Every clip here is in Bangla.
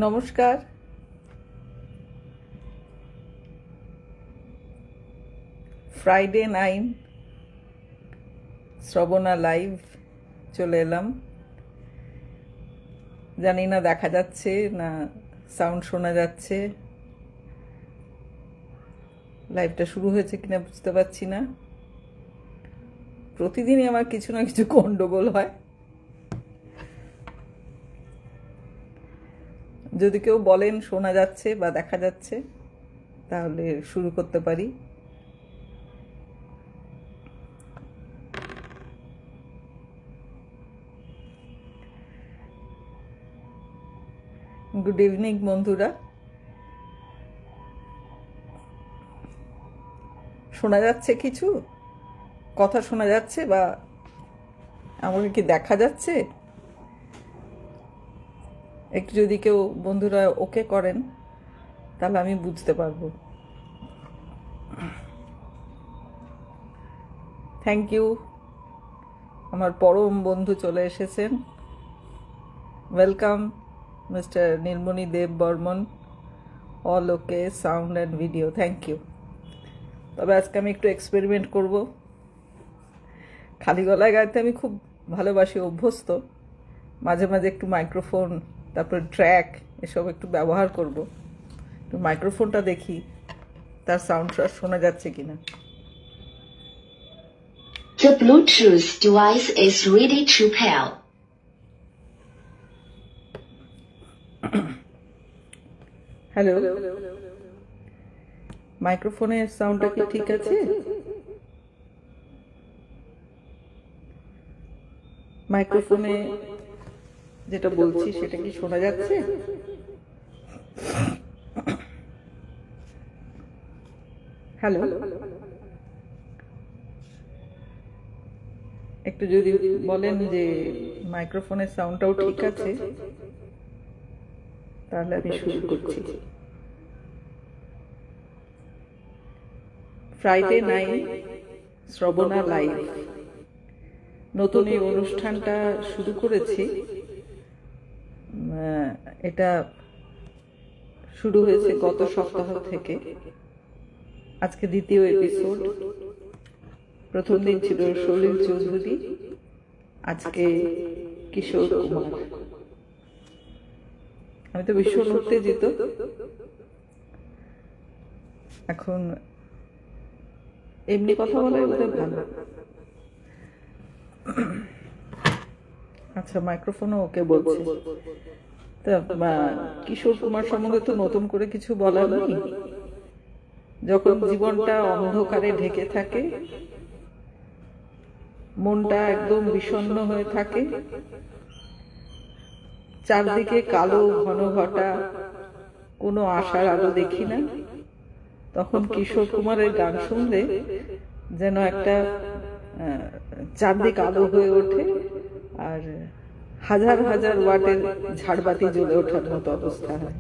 নমস্কার। ফ্রাইডে 9 শ্রবণা লাইভ চলে এলাম। জানি না দেখা যাচ্ছে না সাউন্ড শোনা যাচ্ছে, লাইভটা শুরু হয়েছে কিনা বুঝতে পারছি না। প্রতিদিনই আমার কিছু না কিছু গন্ডগোল হয়। যদি কেউ বলেন শোনা যাচ্ছে বা দেখা যাচ্ছে তাহলে শুরু করতে পারি। গুড ইভিনিং বন্ধুরা। শোনা যাচ্ছে, কিছু কথা শোনা যাচ্ছে বা আমাকে কি দেখা যাচ্ছে? একটু যদি কেউ বন্ধুরা ওকে করেন তাহলে আমি বুঝতে পারবো। Thank you. আমার পরম বন্ধু চলে এসেছেন। Welcome mister Nilmoni Deb Barman. All okay, sound and video, thank you. তবে আজকে আমি একটু এক্সপেরিমেন্ট করব। খালি গলায় গাইতে আমি খুব ভালোবাসি, অভ্যস্ত। মাঝে মাঝে একটু মাইক্রোফোন, তারপরে ট্র্যাক এসব একটু ব্যবহার করব। একটু মাইক্রোফোনটা দেখি তার সাউন্ড শোনা যাচ্ছে কিনা। The Bluetooth device is ready to pair. Hello, মাইক্রোফোনের সাউন্ডটা কি ঠিক আছে? মাইক্রোফোনে যেটা বলছি সেটা কি শোনা যাচ্ছে? হ্যালো, একটু যদি বলেন যে মাইক্রোফোনের সাউন্ডটাও ঠিক আছে তাহলে আমি শুরু করছি। ফ্রাইডে 9 শ্রবণা লাইভ, নতুন এই অনুষ্ঠানটা শুরু করেছি। এটা শুরু হয়েছে গত সপ্তাহ থেকে। আজকে দ্বিতীয় এপিসোড। প্রথম দিন ছিল সলিল চৌধুরী, আজকে কিশোর কুমার। আমি তো ভীষণ উত্তেজিত। এখন এমনি কথা বলাই বোধহয় ভালো। আচ্ছা, মাইক্রোফোনও ওকে বলছে। তা কিশোর কুমার সম্বন্ধে তো নতুন করে কিছু বলার নেই। যখন জীবনটা অন্ধকারে ঢেকে থাকে, মনটা একদম বিষণ্ণ হয়ে থাকে, চারদিকে কালো ঘন ঘটা, কোনো আশার আলো দেখি না, তখন কিশোর কুমারের গান শুনলে যেন একটা চারদিক আলো হয়ে ওঠে আর হাজার হাজার ওয়াটের ঝাড়বাতি জ্বলে ওঠার মতো অবস্থা হয়।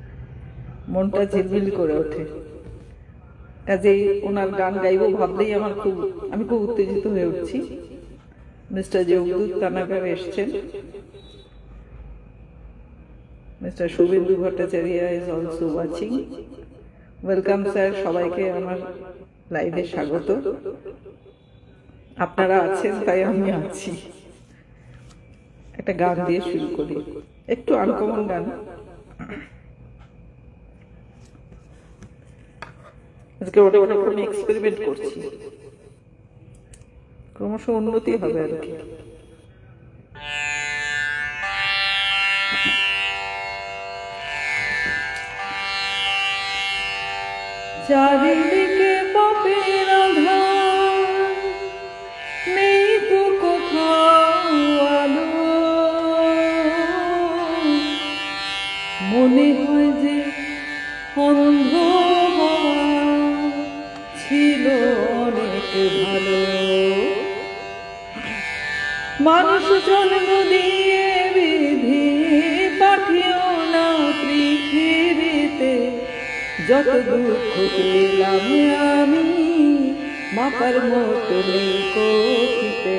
মনটা ঝিলমিল করে ওঠে। কাজেই ওনার গান গাইবো ভাবলেই আমি খুব উত্তেজিত হয়ে উঠছি। মিস্টার যোগদূত তানাকার এসছেন। Mister Suvendu Bhattacharya is also watching. Welcome sir, সবাইকে আমার লাইভে স্বাগত। আপনারা আছেন তাই আমি আছি। একটা গান দিয়ে শুরু করি, একটু আনকমন গান। আজকে ওটা আমি এক্সপেরিমেন্ট করছি, ক্রমশ উন্নতি হবে আর কি। চারিদিকে পাপের আধার, নেই তো কোথাও আলো। মনে হয় যে অন্ধ হওয়া ছিল অনেক ভালো। মানুষ জন্ম দিয়ে বিধি পাঠিও না পৃথিবীতে, যত দুঃখ পেলাম আমি মাপার মতো নেই কঠিতে।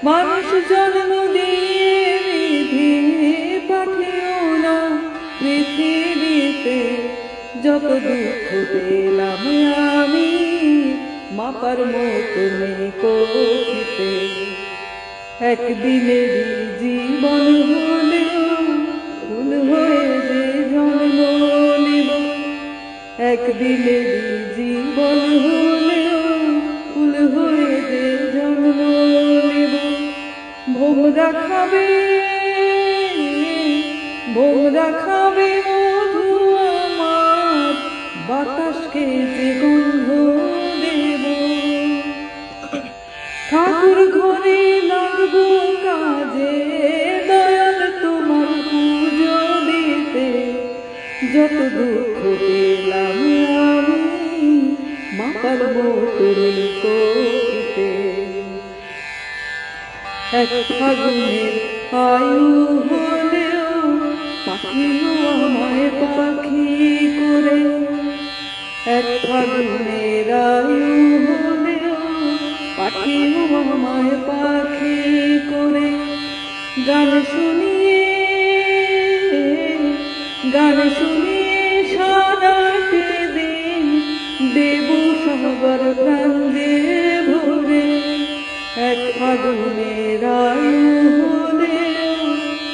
মানুষ জন্ম দিয়ে বিধি পাঠিও না পৃথিবী যত দুঃখ পেলাম আমি মাপার মতো নেই করিতে। একদিনেরই জীবন হলেও ফুল হয়ে যে জন্ম নেব, একদিনেরই জীবন হলেও ফুল হয়ে যে জন্ম নেব। ভোমরা খাবে, ভোমরা খাবে মধু আমার, বাতাসকে যে গন্ধ দেব। ঠাকুর ঘরে লাগবো কাজে, দয়াল তোমার পুজো দিতে। যত দুঃখ পেলাম আমি মাপার মতো নেই করিতে। এক ফাগুনের আয়ু হলেও পাখিও আমায় পাখি করে, এক ফাগুনের আয়ু হলেও পাখিও আমায় পাখি করে। গান শুনিয়ে, গান শুনিয়ে সারাটি দিন দেব সবার প্রাণ যে ভরে। এক ফাগুনের আয়ু হলেও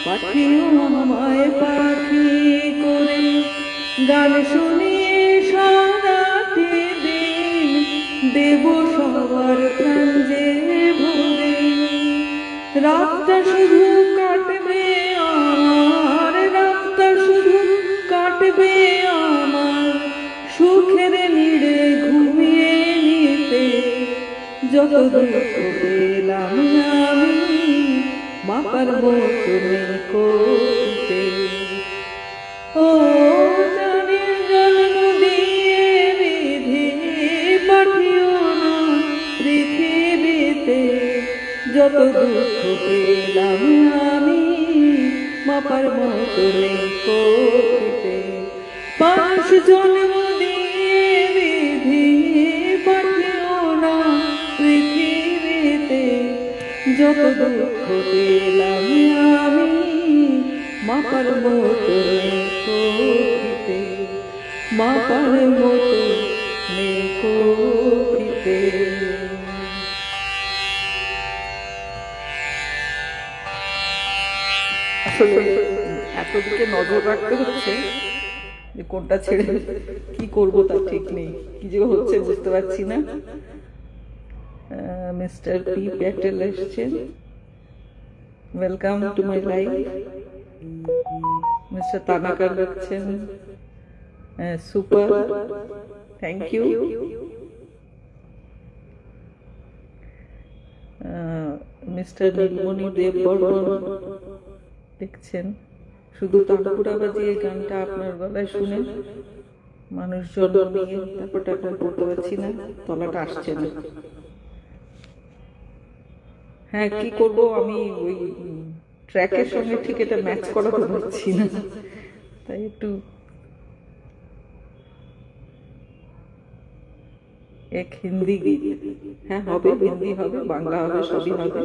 পাখিও আমায় পাখি করে। গান শুনিয়ে সারাটি দিন দেব সবার প্রাণ যে ভরে। রাতটা শুধু কাটবে আমার, রাতটা শুধু কাটবে আমার সুখের নিড়ে ঘুমিয়ে নিতে। যত দুঃখ পেলাম আমি মাপার মতো নেই করিতে। ও জানি জন্ম দিয়ে বিধি পাঠিও না পৃথিবীতে। যত দুঃখ পেলাম আমি মাপার মতো নেই করিতে। মানুষ জন্ম দিয়ে বিধি পাঠিও না পৃথিবীতে। যত দুঃখ পেলাম আমি মাপার মতো নেই করিতে, মাপার মতো নেই করিতে। আসলে এতদিকে নজর রাখতে হচ্ছে যে কোনটা ছেড়ে কি করব তা ঠিক নেই, কি যে হচ্ছে বুঝতে পারছি না। মিস্টার পি প্যাটেল এসেছেন, welcome to my life. Mister তানাকার লিখছেন super, thank you. Mister Nilmoni Deb Barman দেখছেন শুধু তানপুরা বাজিয়ে গানটা আপনার গলায় শুনে মানুষ জন্ম নিয়ে তারপরটা এখন পড়তে পারছি না, তলাটা আসছে না। হ্যাঁ কি করব আমি, ওই ট্র্যাকের সঙ্গে ঠিক এটা ম্যাচ করাতে পারছি না, তাই একটু এক হিন্দি গীত। হ্যাঁ হবে, হিন্দি হবে, বাংলা হবে, সবই হবে।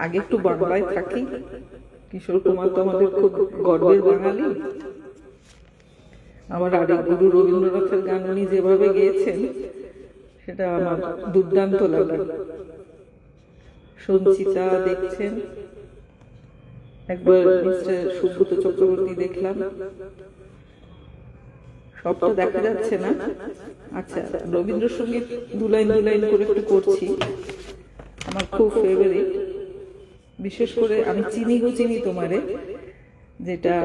আগে একটু বাংলায় থাকি। কিশোর কুমার তো আমাদের খুব গর্বের বাঙালি। আমার আরেক গুরু রবীন্দ্রনাথের গান উনি যেভাবে গেয়েছেন সেটা আমার দুর্দান্ত লাগে। সঞ্চিতা দেখছেন, একবার মিস্টার সুব্রত চক্রবর্তী দেখলাম, সবটা দেখা যাচ্ছে না। আচ্ছা, রবীন্দ্রসঙ্গীত দু লাইন করে একটু করছি, আমার খুব ফেভারিট। বিশেষ করে আমি চিনি গো চিনি তোমারে, যেটা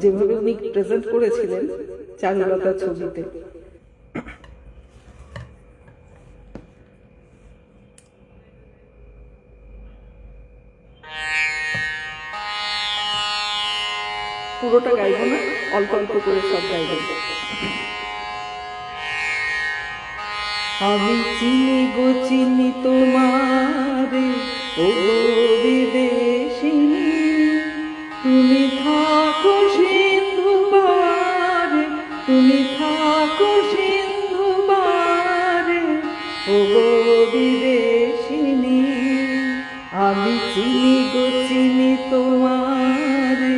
যেভাবে উনি প্রেজেন্ট করেছিলেন চারুলতা ছবিতে। পুরোটা গাইব না, অল্প অল্প করে সব গাইব। আমি চিনি গো চিনি তোমারে, ও বিদেশিনী, তুমি থাকো সিন্ধু পারে, তুমি থাকো সিন্ধু পারে, ও বিদেশিনী। আমি চিনি গো চিনি তোমারে,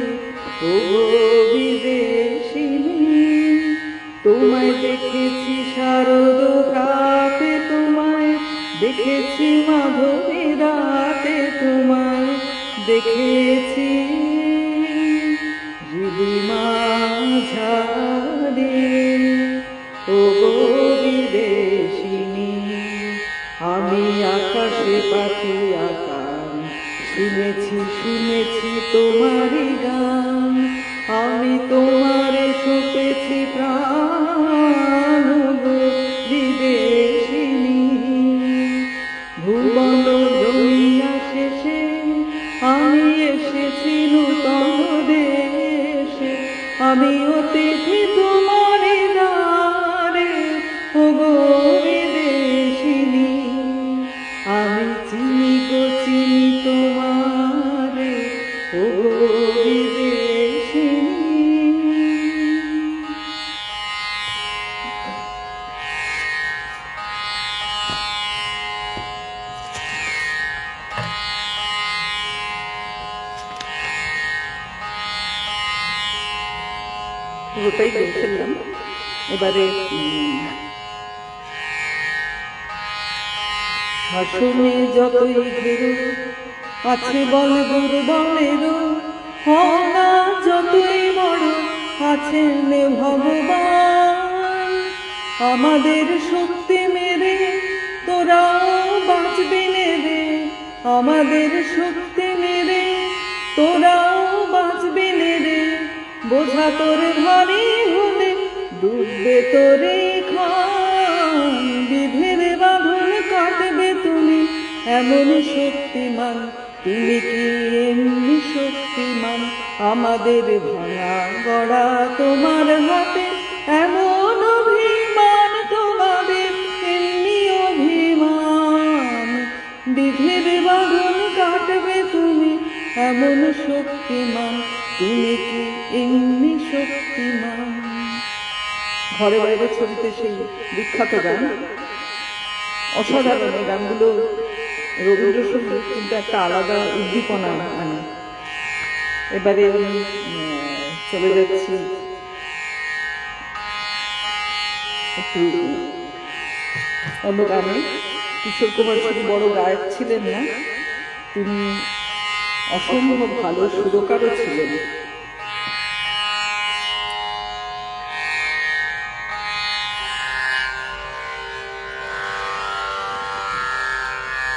ও বিদেশিনী, দেখেছি রিদিমা ঝাড়ে ও গো বিদেশিনী, আমি আকাশে পাখি আকার শুনেছি শুনেছি তোমারই গান, আমি তোমারে সপেছি প্রাণ গো বিদেশিনী। ভুবন দুনিয়া শেষে আমি এসেছি নূতন দেশে, আমি অতিথি তোমারে দ্বারে ও গো বিদেশিনী, আমি চিনি গো চিনি তোমারে ও গো বিদেশিনী। পুরোটাই বলে ফেললাম। এবারে হাসনে যতই ঘেরো আছে বল দুর্বলেরও, হনা যতই বড় আছেন ভগবান, আমাদের শক্তি মেরে তোরাও বাঁচবি রে, আমাদের শক্তি মেরে তোরাও বাঁচবি রে, বোঝা তোর ভারী হলে ডুববে তোরে খান, বিধির বাঁধন কাটবে তুমি এমন শক্তিমান, তুমি কি এমনি শক্তিমান, আমাদের ভাঙা গড়া তোমার হাতে এমন অভিমান, তোমাদের এমনি অভিমান, বিধির বাঁধন কাটবে তুমি এমন শক্তিমান, তুমি কি এমনি শক্তিমান। ঘরে বাইরে ছবিতে সেই বিখ্যাত গান, অসাধারণ। এই গানগুলো রবীন্দ্রসঙ্গীত কিন্তু একটা আলাদা উদ্দীপনা আনে। এবারে আমি চলে যাচ্ছি একটু অন্য গানে। কিশোর কুমার শুধু বড় গায়ক ছিলেন না, তিনি অসম্ভব ভালো সুরকারও ছিলেন।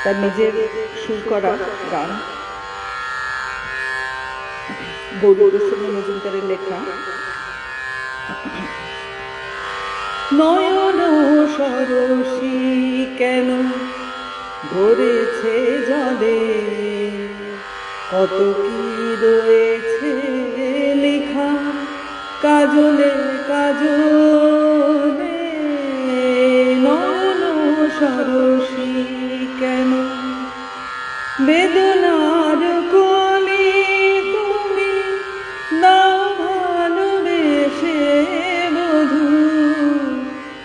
তার নিজের সুর করা গান, গৌরীপ্রসন্ন মজুমদারের লেখা। নয়ন সরসী কেন ভরেছে জলে, কত কি রয়েছে লেখা কাজলে কাজলে, নয়ন সরসী কেন বেদনার কলি তুমি নাও ভালোবেসে বধূ,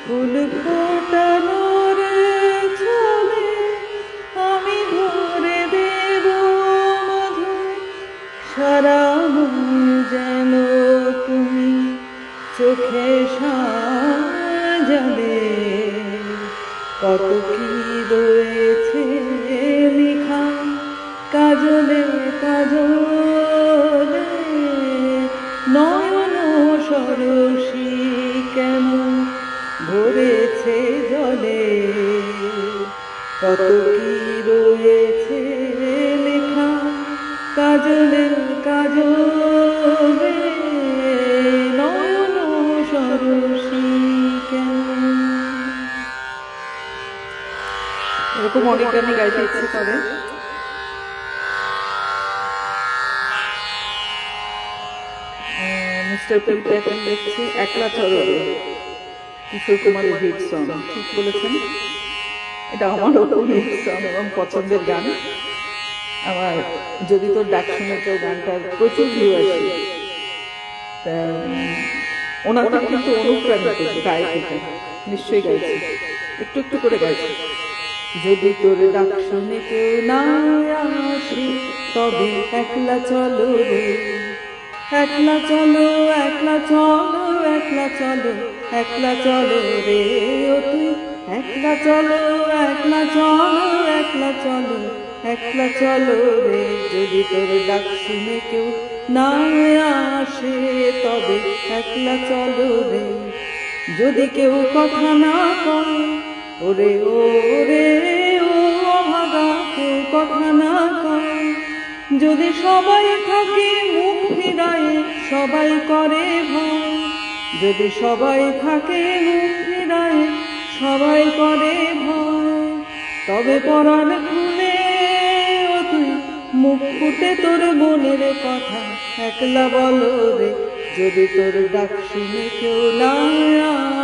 ফুল ফোটানোর ছলে আমি ভরে দেব মধু, সারা মন যেন তুমি চোখে সাজাবে, কত কি রয়েছে লেখা কাজলে কাজলে, নয়ন সরসী কেন ভরেছে জলে, কত কি রয়েছে লেখা কাজলে কাজলে, নয়ন সরসী কেন। এরকম অনেক গানই গাইতে ইচ্ছে করে। মিস্টার পিলপ্যাটন লিখছে একলা চররে, কিশোর কুমারের হিট সং। ঠিক বলেছেন, এটা আমারও খুব হিট সং এবং পছন্দের গান। আমার যদি তোর ডাক শুনে কেউ গানটার প্রচুর ভিউ আছে, ওনাকে কিন্তু অনুপ্রাণিত গায়িকা, নিশ্চয়ই গাইছে, একটু একটু করে গাইছে। যদি তোর ডাক শুনে কেউ না আসে তবে একলা চলো রে, একলা চলো একলা চলো একলা চলো একলা চলো রে, ও তুই একলা চলো একলা চলো একলা চলো একলা চলো রে, যদি তোর ডাক শুনে কেউ না আসে তবে একলা চলো রে। যদি কেউ কথা না কয়, ওরে ওরে ও অভাগা, কেউ কথা না কয়, যদি সবাই থাকে মুখ ফিরায়, সবাই করে ভয়, যদি সবাই থাকে মুখ ফিরায়, সবাই করে ভয়, তবে পরাণ খুলে ও তুই মুখ ফুটে তোর মনের কথা একলা বলো রে। যদি তোর ডাক শুনে কেউ না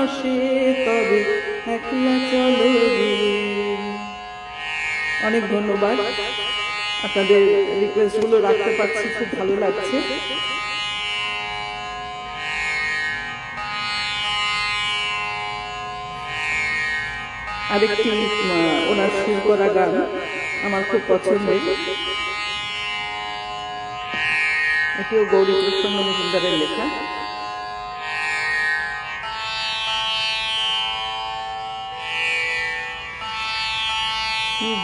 আসে তবে একলা চলো রে। অনেক ধন্যবাদ, আপনাদের রিকোয়েস্ট গুলো রাখতে পারছি, খুব ভালো লাগছে। আরেকটি ওনার সুর করা গান আমার খুব পছন্দের, এটিও গৌরী প্রসন্ন মজুমদারের লেখা।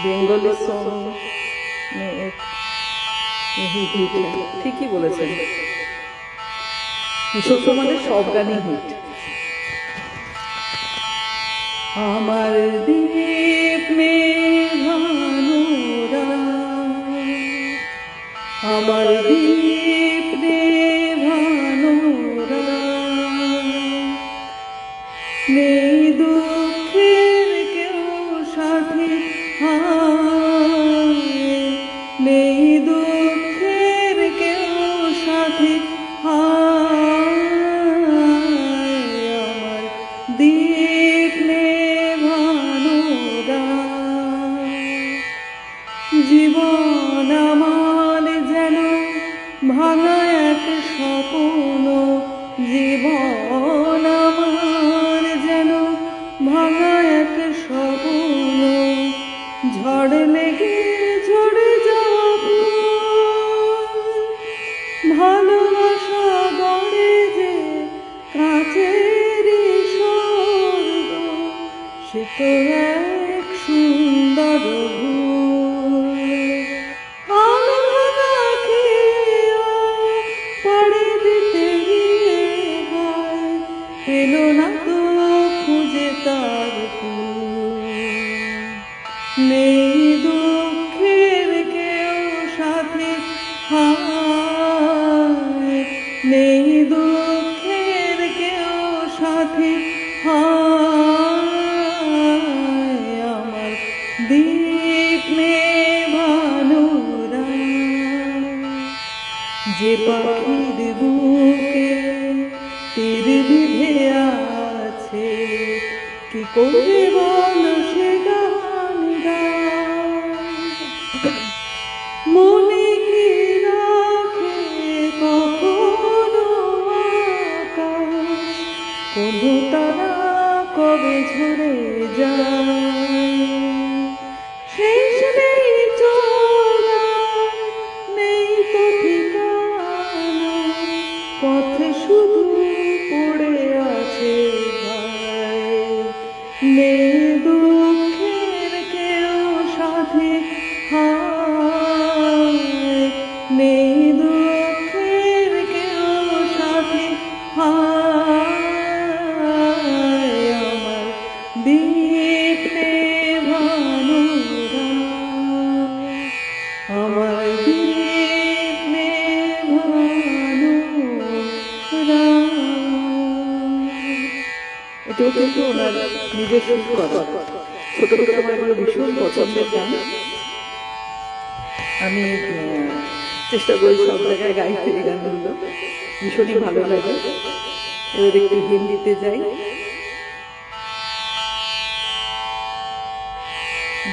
বেঙ্গলি সং ঠিকই বলেছেন, কিশোর কুমারের সব গানই হিট। আমার দীপ মে ভানুরা, আমার দীপ রে ভানুরা, নেই দুঃখের কেউ সাথী, হায় নেই দুঃখের কেউ সাথী, হায় আমার দীপ নে ভানুরা। জীবন আমার যেন ভাঙা এক স্বপ্ন, জীবন আমার যেন ভাঙা এক স্বপ্ন, ঝড় লেগে ঝরে যাওয়া ভালোবাসা গড়ে যে কাছের স্বর্গ, সে তো এক সুন্দর ভুল। আলগা খেয়েও পড়ে দিতে গিয়ে গায়, পেল না তো খুঁজে তার কুল। নেই দুঃখের কেউ সাথে, হায় নেই দুঃখের কেউ সাথে, হায় আমার দীপ মে ভানুরা। যে পাখির বুকে তীর বিধে আছে, কি করে বল সে গান গায়, মনে কি রাখে কখনো আকাশ, কোনো তারা কবে ঝরে যায়, শেষ নেই চলা নেই তো ঠিকানা, পথে শুধু পড়ে আছে ভাই, নেই দুঃখের কেউ সাথে, হায় নেই দুঃখের কেউ সাথে, হায় আমার দীপ রে ভানুরা, আমার দীপ রে ভানুরা। এটাও কিন্তু ওনার নিজের সুর করা। ছোটবেলা আমার এগুলো ভীষণ পছন্দের গান, আমি চেষ্টা করি সব জায়গায় গাইতে এই গানগুলো, ভীষণই ভালো লাগে। এবার একটু হিন্দিতে যাই।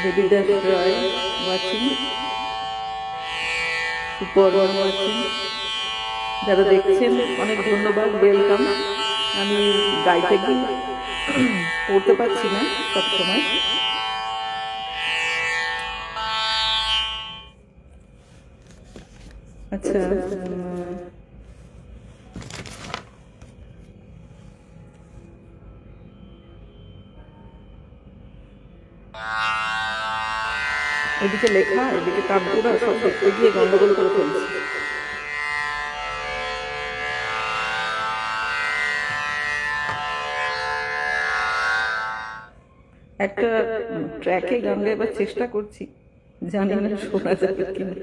দেবীদাস রায় ওয়াচিং, সুপর্ণা ওয়াচিং, যারা দেখছেন অনেক ধন্যবাদ, ওয়েলকাম। আমি গাইতে গিয়ে পড়তে পারছি না সবসময়, আচ্ছা এদিকে লেখা এদিকে তানপুরা সব দেখতে গিয়ে গন্ডগোল করে ফেলছে। একটা ট্র্যাকে গান গাইবার চেষ্টা করছি, জানি না শোনা যাবে কিনা।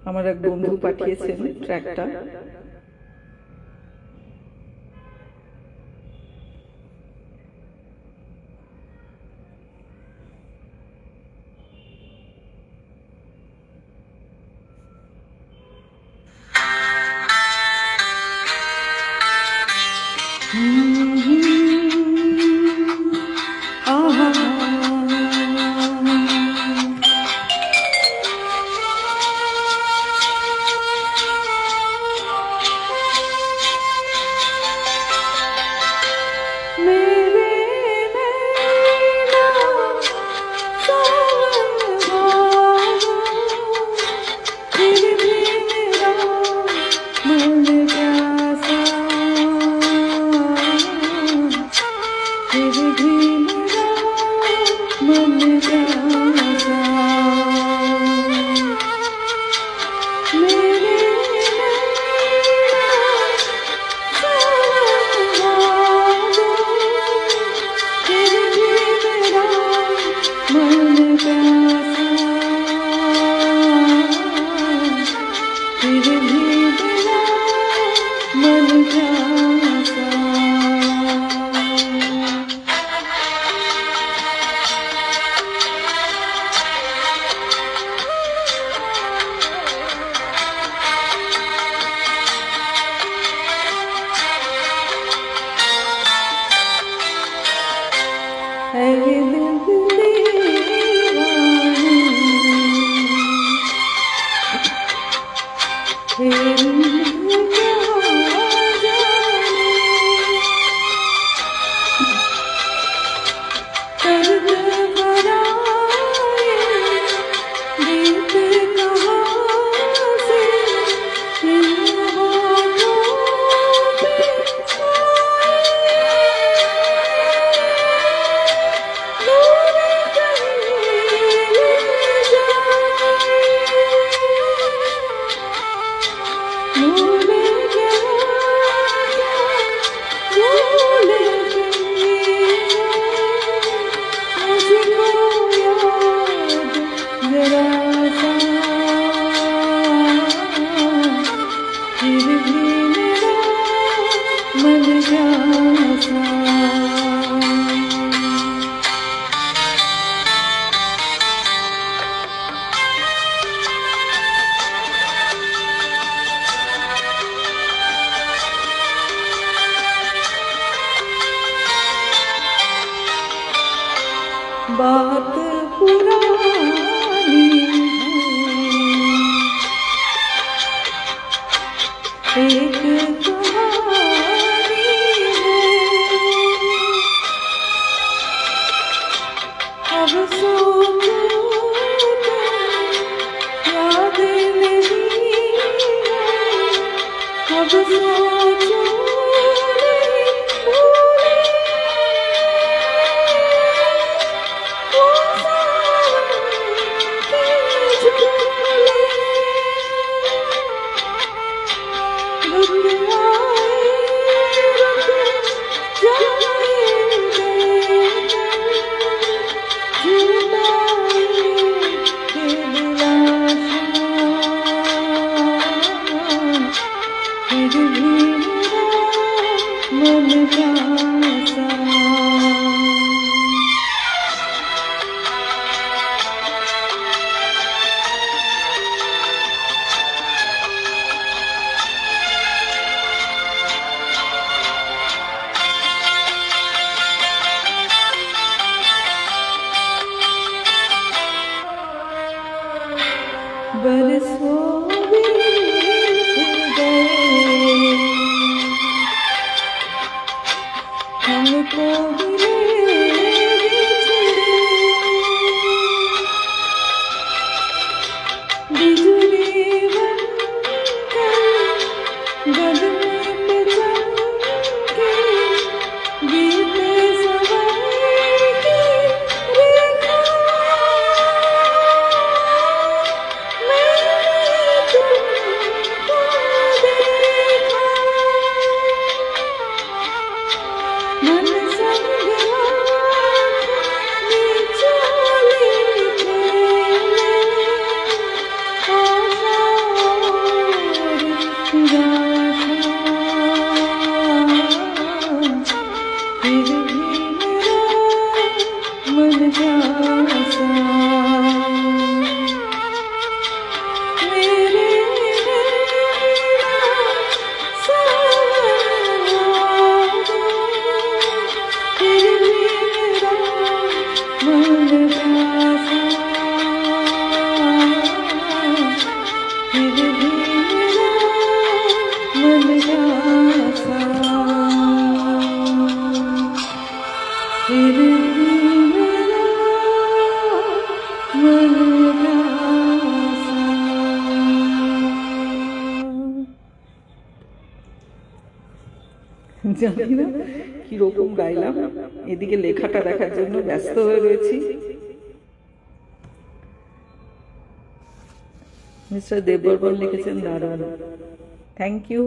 আমার এক বন্ধু পাঠিয়েছেন ট্র্যাকটা। बात पुरानी है, एक कहानी है, अब सोचो तो याद नहीं है, अब सोचो बरसों बीत गए हमको मिले बिजली बनकर गगन पे चमके सा मेरे नैना सावन आ गए, फिर भी मेरा मन प्यासा, फिर भी मेरा मन प्यासा, फिर भी मेरा मन प्यासा। জানি না কিরকম গাইলাম, এদিকে লেখাটা দেখার জন্য ব্যস্ত হয়ে রয়েছি। মিস্টার দেববর্মন লিখেছেন দারুণ, থ্যাংক ইউ।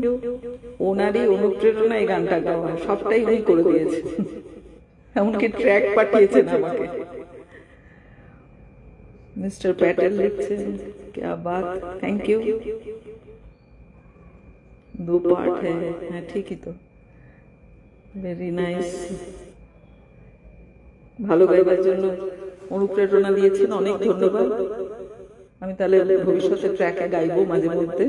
ওনারই অনুপ্রেরণা এই গানটা গাওয়া, সবটাই উনি করে দিয়েছেন, এমনকি ট্র্যাক পাঠিয়েছেন আমাকে। মিস্টার প্যাটেল লিখছেন क्या बात, थैंक यू। 2 पार्ट है, हाँ ठीक ही तो, ভেরি নাইস। ভালো গাইবার জন্য অনুপ্রেরণা দিয়েছেন, অনেক ধন্যবাদ। আমি তাহলে ভবিষ্যতে ট্র্যাকে গাইবো মাঝে মধ্যে।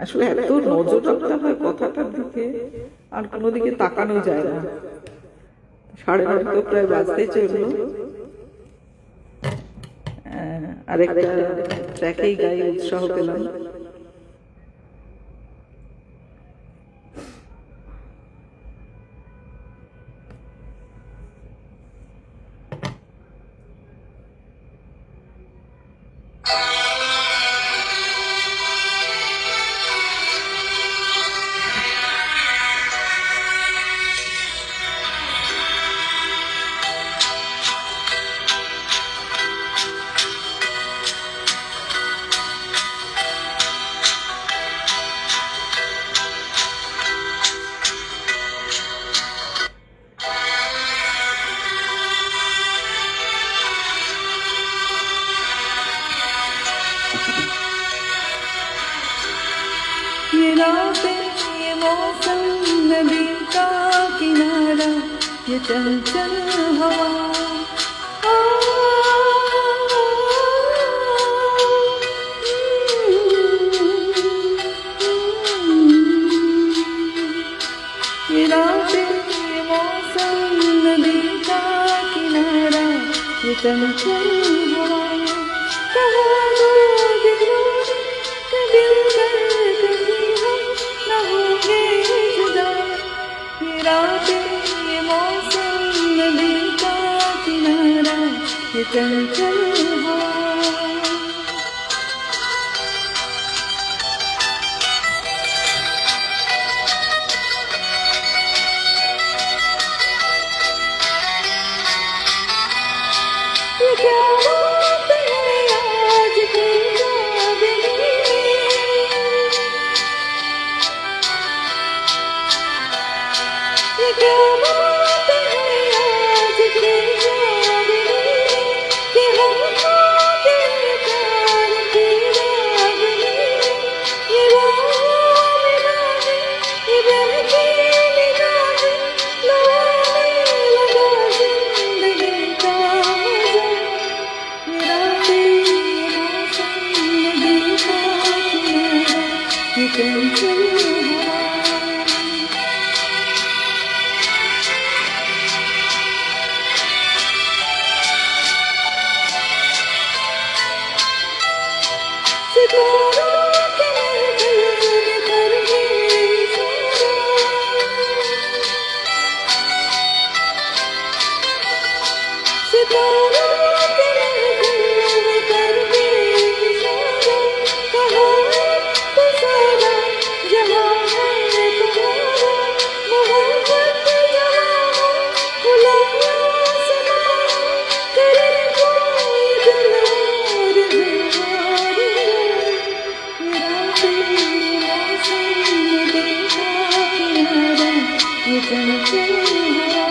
আসলে এত নজর রাখতে হয় কথাটার দিকে, আর কোনো দিকে তাকানো যায় না। 9:30 তো প্রায় বাজতেই চললো, আরেকটা ট্র্যাকেই গাই, উৎসাহ পেলাম। ये रातें, ये मौसम, नदी का किनारा, ये चंचल हवा, ये रातें, ये मौसम, नदी का किनारा, ये चंचल हवा, कहाँ गए दिलों के दिल कभी हम न होंगे जुदा। ये रातें, ये मौसम, नदी का किनारा, ये चंचल हवा। ये क्या बात है आज की जागनी, ये क्या बात है आज की जागनी, कि हमको दिल प्यार की रागनी, ये राह निगाहें, ये बहकी निगाहें, लाने लगा जिंदगी का मजा। ये रातें, ये मौसम, नदी का किनारा, ये चंचल हवा। सितारों के महफिल में कर गए सितारों के महफिल में कर गए कहाँ तो सारा जहाँ है तुम्हारा, मोहब्बत जहाँ खुला आसमां, करे कोई दिल और दीवार। ये रातें, ये मौसम, नदी का किनारा, ये चंचल हवा।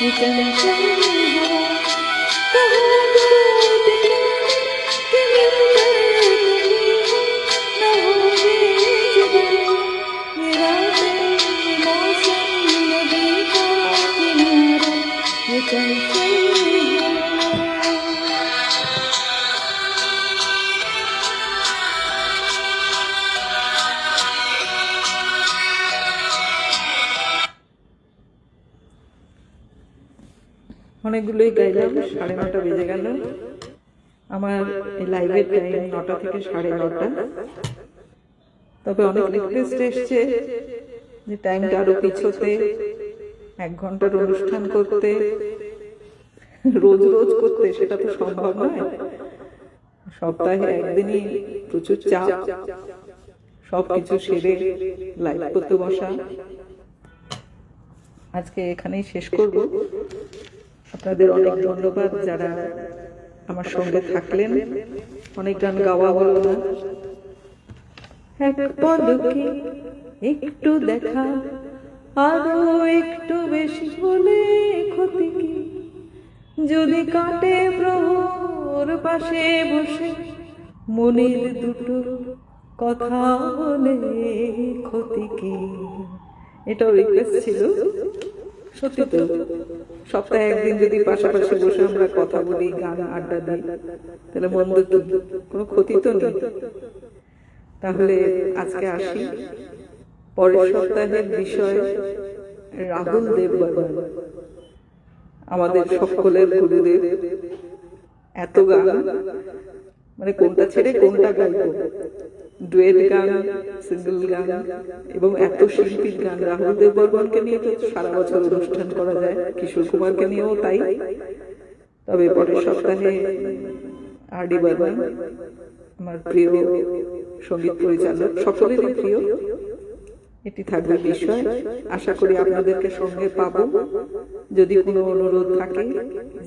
ये चंचल हवा कहाँ दूर कि मिलकर कभी न होंगे जुदा ये रातें ये मौसम नदी का किनारा ये चंचल हवा। অনেকগুলোই গাইলাম, 9:30 বেজে গেল। আমার এই লাইভের টাইম 9টা থেকে 9:30। তবে অনেক রিকোয়েস্ট এসছে যে টাইমটা আরো পিছোতে, 1 ঘন্টার অনুষ্ঠান করতে, রোজ রোজ করতে, সেটা তো সম্ভব নয়। সপ্তাহে একদিনই প্রচুর চাপ, সবকিছু সেরে লাইভ করতে বসা। আজকে এখানেই শেষ করব। আপনাদের অনেক ধন্যবাদ যারা আমার সঙ্গে থাকলেন। অনেক গান গাওয়া হলো না। এক পলকে একটু দেখা, আরো একটু বেশি হলে ক্ষতি কি? যদি কাটে প্রহর পাশে বসে মনের দুটো কথা বলে ক্ষতি কি? এটাও রিকোয়েস্ট ছিল। সত্যি তো, সপ্তাহে একদিন যদি পাশাপাশি বসে আমরা কথা বলি, গান আড্ডা দিই, তাহলে মন্দ কি? কোনো ক্ষতি তো নেই। তাহলে আজকে আসি। পরের সপ্তাহের বিষয় রাহুল দেব বর্মন, আমাদের সকলের গুরুদেব। এত গান, মানে কোনটা ছেড়ে কোনটা গাইব? ডুয়েট গান, সিঙ্গল গান এবং এত শিল্পীর গান। রাহুল দেব বর্মনকে নিয়ে তো সারা বছর অনুষ্ঠান করা যায়, কিশোর কুমারকে নিয়েও তাই। তবে পরের সপ্তাহে আর ডি বর্মন, আমার প্রিয় সঙ্গীত পরিচালক, সকলেরই প্রিয়। এটি থাকবে বিষয়। আশা করি আপনাদেরকে সঙ্গে পাবো। যদি কোনো অনুরোধ থাকে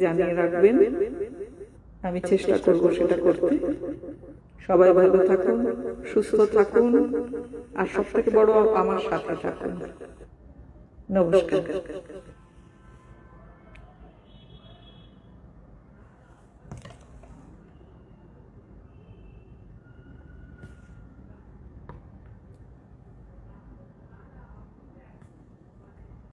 জানিয়ে রাখবেন, আমি চেষ্টা করব সেটা করতে। সবাই ভালো থাকুন, সুস্থ থাকুন, আর সব থেকে বড় আমার সাথে থাকুন। নমস্কার।